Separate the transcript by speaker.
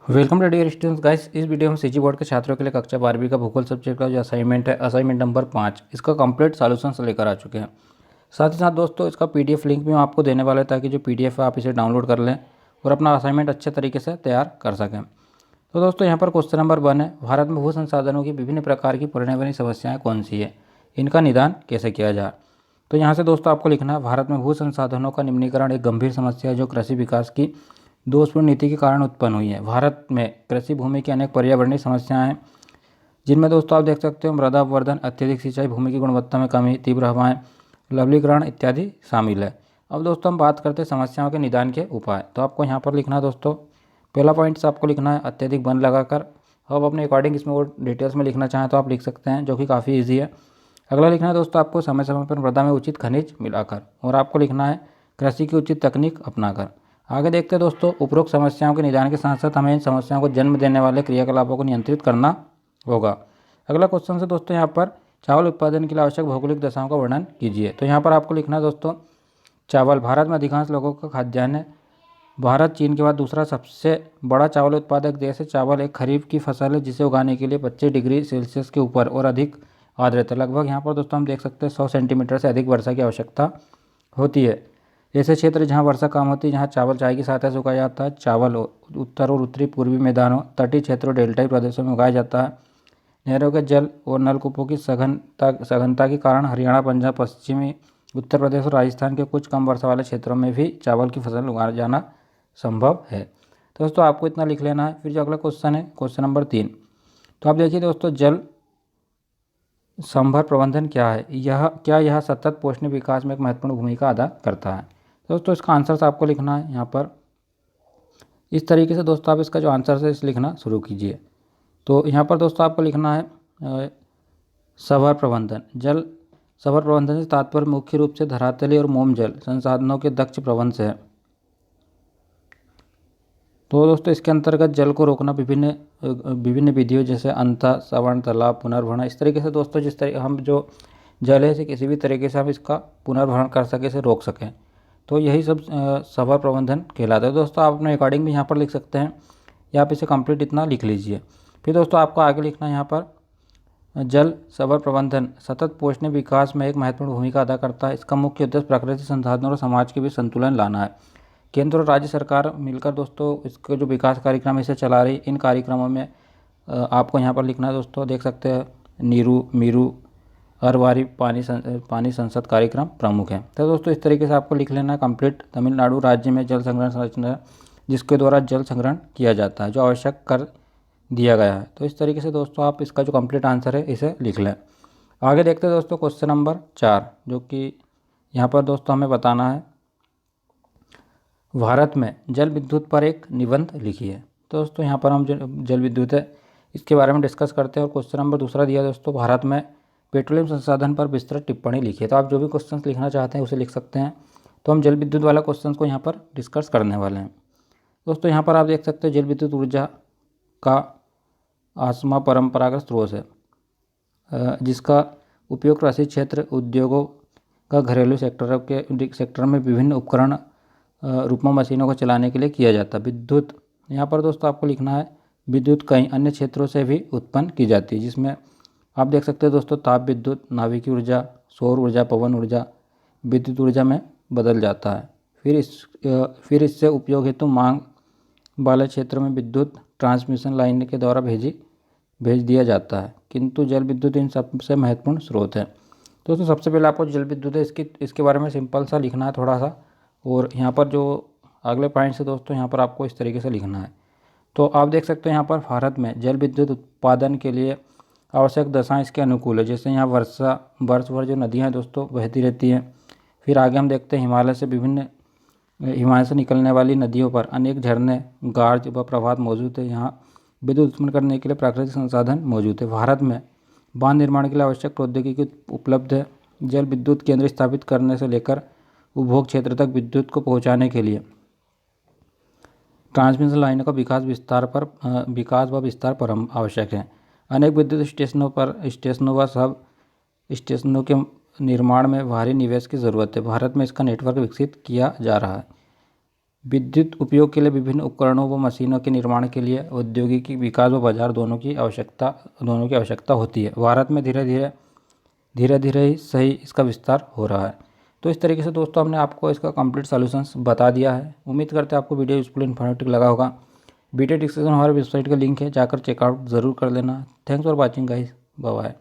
Speaker 1: Welcome to dear students guys. इस video में CG board के छात्रों के लिए कक्षा 12वीं का भूगोल सब्जेक्ट का जो असाइनमेंट है, असाइनमेंट नंबर 5, इसका कंप्लीट सॉल्यूशंस लेकर आ चुके हैं। साथ ही साथ दोस्तों इसका पीडीएफ लिंक भी मैं आपको देने वाला है, ताकि जो पीडीएफ है आप इसे डाउनलोड कर लें और अपना असाइनमेंट अच्छे तरीके से तैयार कर सकें। तो दोस्तों यहाँ पर क्वेश्चन नंबर 1 है, भारत में भू संसाधनों की विभिन्न प्रकार की पर्यावरणीय समस्याएँ कौन सी है, इनका निदान कैसे किया जाए। तो यहाँ से दोस्तों आपको लिखना है, भारत में भू संसाधनों का निम्नीकरण एक गंभीर समस्या है जो कृषि विकास की दोषपूर्ण नीति के कारण उत्पन्न हुई है। भारत में कृषि भूमि की अनेक पर्यावरणीय समस्याएं हैं, जिनमें दोस्तों आप देख सकते हो मृदा अपवर्तन, अत्यधिक सिंचाई, भूमि की गुणवत्ता में कमी, तीव्र हवाएं, लवलीकरण इत्यादि शामिल है। अब दोस्तों हम बात करते हैं समस्याओं के निदान के उपाय। तो आपको यहाँ पर लिखना है दोस्तों, पहला पॉइंट से आपको लिखना है अत्यधिक वन लगाकर। अब अपने अकॉर्डिंग इसमें और डिटेल्स में लिखना चाहें तो आप लिख सकते हैं, जो कि काफ़ी ईजी है। अगला लिखना है दोस्तों आपको समय समय पर मृदा में उचित खनिज मिलाकर, और आपको लिखना है कृषि की उचित तकनीक अपनाकर। आगे देखते हैं दोस्तों, उपरोक्त समस्याओं के निदान के साथ साथ हमें इन समस्याओं को जन्म देने वाले क्रियाकलापों को नियंत्रित करना होगा। अगला क्वेश्चन से दोस्तों यहाँ पर चावल उत्पादन के लिए आवश्यक भौगोलिक दशाओं का वर्णन कीजिए। तो यहाँ पर आपको लिखना है दोस्तों, चावल भारत में अधिकांश लोगों का खाद्यान्न है। भारत चीन के बाद दूसरा सबसे बड़ा चावल उत्पादक देश है। चावल एक खरीफ की फसल है जिसे उगाने के लिए 25 डिग्री सेल्सियस के ऊपर और अधिक आर्द्रता, लगभग यहाँ पर दोस्तों हम देख सकते हैं 100 सेंटीमीटर से अधिक वर्षा की आवश्यकता होती है। ऐसे क्षेत्र जहाँ वर्षा कम होती है, जहाँ चावल चाय की सहायता से उगाया जाता है। चावल उत्तर और उत्तरी पूर्वी मैदानों, तटीय क्षेत्रों, डेल्टाई प्रदेशों में उगाया जाता है। नहरों के जल और नलकूपों की सघनता के कारण हरियाणा, पंजाब, पश्चिमी उत्तर प्रदेश और राजस्थान के कुछ कम वर्षा वाले क्षेत्रों में भी चावल की फसल उगाया जाना संभव है। तो दोस्तों आपको इतना लिख लेना है। फिर जो अगला क्वेश्चन है, क्वेश्चन नंबर 3, तो आप देखिए दोस्तों, जल संभर प्रबंधन क्या है, यह सतत पोषण विकास में एक महत्वपूर्ण भूमिका अदा करता है। दोस्तों इसका आंसर आपको लिखना है यहाँ पर इस तरीके से। दोस्तों आप इसका जो आंसर है इसे लिखना शुरू कीजिए। तो यहाँ पर दोस्तों आपको लिखना है सभर प्रबंधन। जल सभर प्रबंधन से तात्पर्य मुख्य रूप से धरातलीय और मोम जल संसाधनों के दक्ष प्रबंधन से है। तो दोस्तों इसके अंतर्गत जल को रोकना विभिन्न विधियों जैसे अंतः, सवर्ण, तालाब, पुनर्भरण, इस तरीके से दोस्तों जिस तरीके हम जो जल है इसे किसी भी तरीके से हम इसका पुनर्भरण कर सकें, इसे रोक सकें, तो यही सब सभा प्रबंधन कहलाता है। दोस्तों आप अपने अकॉर्डिंग भी यहाँ पर लिख सकते हैं, या आप इसे कंप्लीट इतना लिख लीजिए। फिर दोस्तों आपको आगे लिखना है यहाँ पर, जल सभा प्रबंधन सतत पोषण विकास में एक महत्वपूर्ण भूमिका अदा करता है। इसका मुख्य उद्देश्य प्राकृतिक संसाधनों और समाज के बीच संतुलन लाना है। केंद्र और राज्य सरकार मिलकर दोस्तों इसके जो विकास कार्यक्रम इसे चला रही, इन कार्यक्रमों में आपको यहाँ पर लिखना है दोस्तों, देख सकते हैं नीरू, मीरू, अरवारी पानी संसद कार्यक्रम प्रमुख है। तो दोस्तों इस तरीके से आपको लिख लेना है कंप्लीट। तमिलनाडु राज्य में जल संग्रहण संरचना जिसके द्वारा जल संग्रहण किया जाता है, जो आवश्यक कर दिया गया है। तो इस तरीके से दोस्तों आप इसका जो कंप्लीट आंसर है इसे लिख लें। आगे देखते हैं दोस्तों क्वेश्चन नंबर 4, जो कि यहाँ पर दोस्तों हमें बताना है, भारत में जल विद्युत पर एक निबंध लिखिए। तो दोस्तों यहाँ पर हम जल विद्युत है इसके बारे में डिस्कस करते हैं। और क्वेश्चन नंबर दूसरा दिया दोस्तों, भारत में पेट्रोलियम संसाधन पर विस्तृत टिप्पणी लिखिए। तो आप जो भी क्वेश्चंस लिखना चाहते हैं उसे लिख सकते हैं। तो हम जल विद्युत वाला क्वेश्चंस को यहाँ पर डिस्कस करने वाले हैं। दोस्तों यहाँ पर आप देख सकते हैं जल विद्युत ऊर्जा का आसमा परंपरागत स्रोत है, जिसका उपयोग कृषि क्षेत्र, उद्योगों का घरेलू सेक्टर में विभिन्न उपकरण रूप में मशीनों को चलाने के लिए किया जाता है। विद्युत यहाँ पर दोस्तों आपको लिखना है, विद्युत कई अन्य क्षेत्रों से भी उत्पन्न की जाती है, जिसमें आप देख सकते हैं दोस्तों ताप विद्युत, नाभिकीय ऊर्जा, सौर ऊर्जा, पवन ऊर्जा विद्युत ऊर्जा में बदल जाता है। फिर इससे उपयोग हेतु मांग वाले क्षेत्र में विद्युत ट्रांसमिशन लाइन के द्वारा भेज दिया जाता है, किंतु जल विद्युत इन सबसे महत्वपूर्ण स्रोत है। दोस्तों सबसे पहले आपको जल विद्युत है इसके बारे में सिंपल सा लिखना है थोड़ा सा, और यहाँ पर जो अगले पॉइंट से दोस्तों यहाँ पर आपको इस तरीके से लिखना है। तो आप देख सकते हैं यहाँ पर भारत में जल विद्युत उत्पादन के लिए आवश्यक दशाएं इसके अनुकूल है। जैसे यहाँ वर्ष भर जो नदियाँ हैं दोस्तों बहती रहती हैं। फिर आगे हम देखते हैं हिमालय से निकलने वाली नदियों पर अनेक झरने, गार्ज व प्रवाह मौजूद है। यहाँ विद्युत उत्पन्न करने के लिए प्राकृतिक संसाधन मौजूद है। भारत में बांध निर्माण के लिए आवश्यक प्रौद्योगिकी उपलब्ध है। जल विद्युत केंद्र स्थापित करने से लेकर उपभोग क्षेत्र तक विद्युत को पहुँचाने के लिए ट्रांसमिशन लाइनों का विकास व विस्तार पर आवश्यक है। अनेक विद्युत स्टेशनों व सब स्टेशनों के निर्माण में भारी निवेश की ज़रूरत है। भारत में इसका नेटवर्क विकसित किया जा रहा है। विद्युत उपयोग के लिए विभिन्न उपकरणों व मशीनों के निर्माण के लिए औद्योगिक विकास व बाजार दोनों की आवश्यकता होती है। भारत में धीरे धीरे ही सही इसका विस्तार हो रहा है। तो इस तरीके से दोस्तों हमने आपको इसका कंप्लीट सॉल्यूशंस बता दिया है। उम्मीद करते हैं आपको वीडियो यूजफुल इन्फॉर्मेटिव लगा होगा। वीडियो डिस्क्रिप्शन हमारे वेबसाइट का लिंक है, जाकर चेकआउट ज़रूर कर लेना। Thanks for watching guys, bye bye.